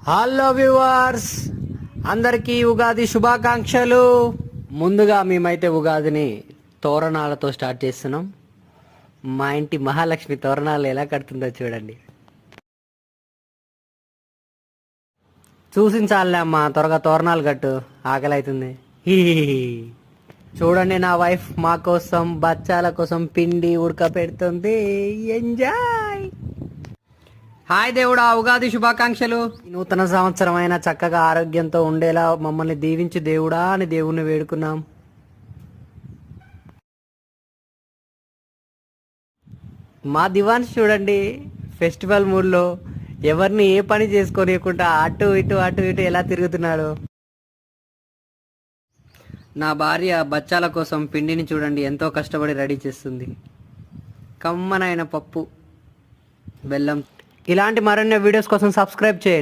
Hello viewers, అందరికీ ఉగాది శుభాకాంక్షలు. ముందుగా మేమైతే ఉగాదిని తోరణాలతో స్టార్ట్ చేస్తున్నాం. మా ఇంటి మహాలక్ష్మి తోరణాలు ఎలా కడుతుందో చూడండి. చూసించాలే అమ్మా, త్వరగా తోరణాలు కట్టు, ఆకలి అవుతుంది. చూడండి, నా వైఫ్ మా కోసం బచ్చాల కోసం పిండి ఉడక పెడుతుంది. ఎంజాయ్. హాయ్ దేవుడా, ఉగాది శుభాకాంక్షలు. నూతన సంవత్సరం అయినా చక్కగా ఆరోగ్యంతో ఉండేలా మమ్మల్ని దీవించు దేవుడా అని దేవుణ్ణి వేడుకున్నాం. మా దివాన్స్ చూడండి, ఫెస్టివల్ మూడ్లో ఎవరిని ఏ పని చేసుకోనియకుండా అటు ఇటు ఎలా తిరుగుతున్నాడు. నా భార్య బచ్చాల కోసం పిండిని చూడండి ఎంతో కష్టపడి రెడీ చేస్తుంది. కమ్మనైన పప్పు, బెల్లం. ఇలాంటి మరిన్ని వీడియోస్ కోసం సబ్స్క్రైబ్ చేయండి.